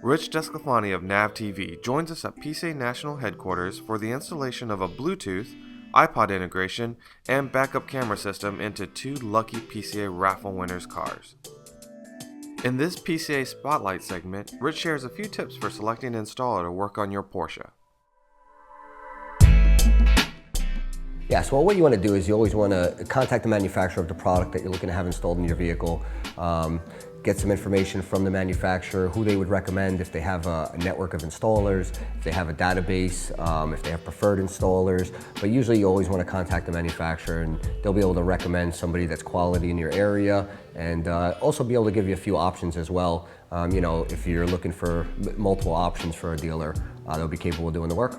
Rich Desclafani of NAVTV joins us at PCA National Headquarters for the installation of a Bluetooth, iPod integration, and backup camera system into two lucky PCA raffle winners' cars. In this PCA Spotlight segment, Rich shares a few tips for selecting an installer to work on your Porsche. Yeah, so what you want to do is you always want to contact the manufacturer of the product that you're looking to have installed in your vehicle. Get some information from the manufacturer, who they would recommend if they have a network of installers, if they have a database, if they have preferred installers. But usually you always want to contact the manufacturer and they'll be able to recommend somebody that's quality in your area and also be able to give you a few options as well. You know, if you're looking for multiple options for a dealer, they'll be capable of doing the work.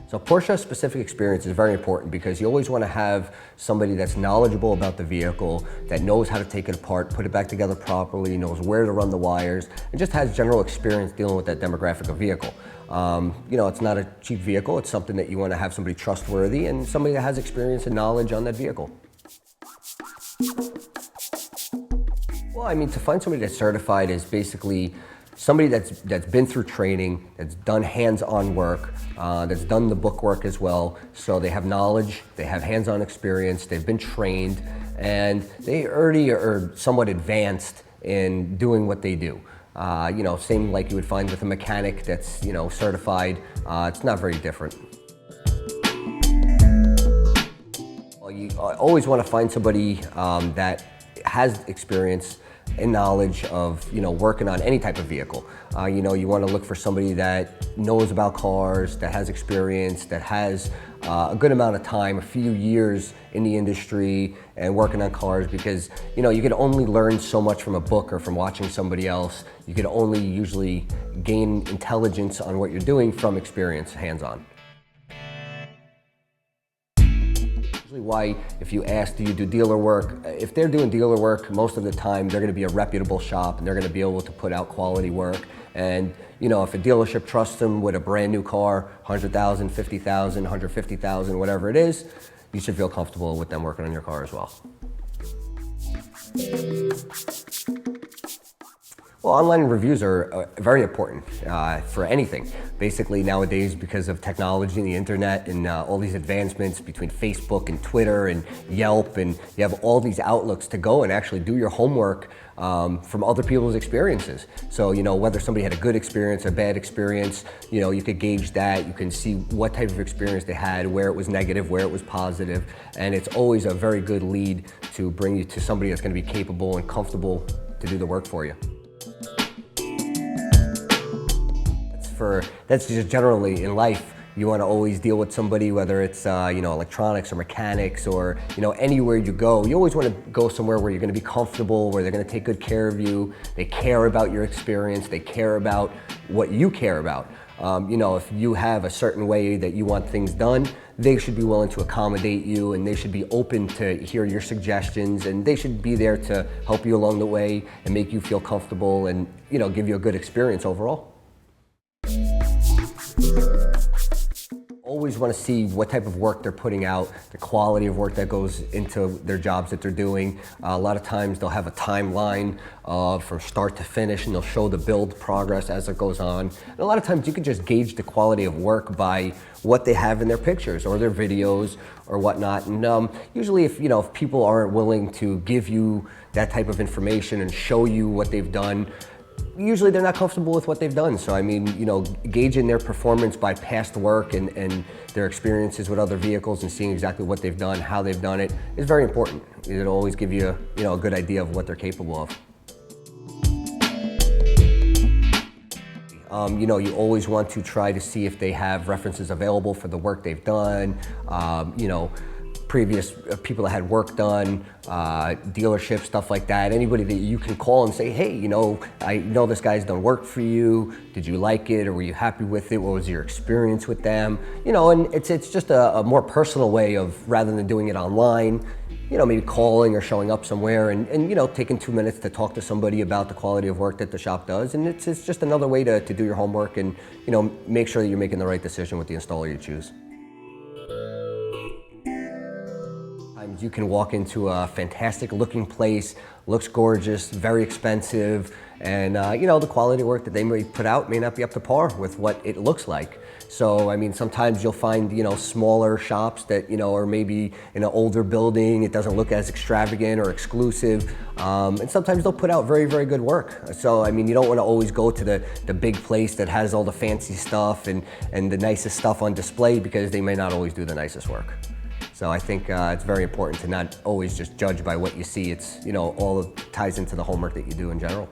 So Porsche specific experience is very important because you always want to have somebody that's knowledgeable about the vehicle, that knows how to take it apart, put it back together properly, knows where to run the wires, and just has general experience dealing with that demographic of vehicle. You know, it's not a cheap vehicle, it's something that you want to have somebody trustworthy and somebody that has experience and knowledge on that vehicle. Well, I mean, to find somebody that's certified is basically somebody that's been through training, that's done hands-on work, that's done the book work as well. So they have knowledge, they have hands-on experience, they've been trained, and they already are somewhat advanced in doing what they do. You know, same like you would find with a mechanic that's, you know, certified. It's not very different. Well, you always want to find somebody that has experience and knowledge of, you know, working on any type of vehicle. You know, you want to look for somebody that knows about cars, that has experience, that has a good amount of time, a few years in the industry and working on cars, because, you know, you can only learn so much from a book or from watching somebody else. You can only usually gain intelligence on what you're doing from experience, hands-on. Why, if you ask, do you do dealer work? If they're doing dealer work, most of the time they're going to be a reputable shop and they're going to be able to put out quality work. And, you know, if a dealership trusts them with a brand new car, 100,000, 50,000, 150,000, whatever it is, you should feel comfortable with them working on your car as well. Well, online reviews are very important for anything. Basically nowadays, because of technology and the internet and all these advancements between Facebook and Twitter and Yelp, and you have all these outlets to go and actually do your homework from other people's experiences. So, you know, whether somebody had a good experience, a bad experience, you know, you could gauge that. You can see what type of experience they had, where it was negative, where it was positive. And it's always a very good lead to bring you to somebody that's going to be capable and comfortable to do the work for you. That's just generally in life. You want to always deal with somebody, whether it's you know, electronics or mechanics or, you know, anywhere you go. You always want to go somewhere where you're going to be comfortable, where they're going to take good care of you. They care about your experience. They care about what you care about. You know, if you have a certain way that you want things done, they should be willing to accommodate you, and they should be open to hear your suggestions, and they should be there to help you along the way and make you feel comfortable and, you know, give you a good experience overall. Always want to see what type of work they're putting out, the quality of work that goes into their jobs that they're doing. A lot of times they'll have a timeline from start to finish, and they'll show the build progress as it goes on. And a lot of times you can just gauge the quality of work by what they have in their pictures or their videos or whatnot. And usually if people aren't willing to give you that type of information and show you what they've done, usually they're not comfortable with what they've done. So I mean, gauging their performance by past work and their experiences with other vehicles and seeing exactly what they've done, how they've done it is very important. It'll always give you a good idea of what they're capable of. You always want to try to see if they have references available for the work they've done, previous people that had work done, dealerships, stuff like that. Anybody that you can call and say, hey, I know this guy's done work for you. Did you like it, or were you happy with it? What was your experience with them? And it's just a more personal way of, rather than doing it online, maybe calling or showing up somewhere and taking 2 minutes to talk to somebody about the quality of work that the shop does. And it's just another way to do your homework and make sure that you're making the right decision with the installer you choose. Sometimes you can walk into a fantastic looking place, looks gorgeous, very expensive, and you know, the quality of work that they may put out may not be up to par with what it looks like. So, I mean, sometimes you'll find, you know, smaller shops that, you know, are maybe in an older building. It doesn't look as extravagant or exclusive. And sometimes they'll put out very, very good work. So, I mean, you don't want to always go to the big place that has all the fancy stuff and the nicest stuff on display, because they may not always do the nicest work. So I think it's very important to not always just judge by what you see. It's, you know, all ties into the homework that you do in general.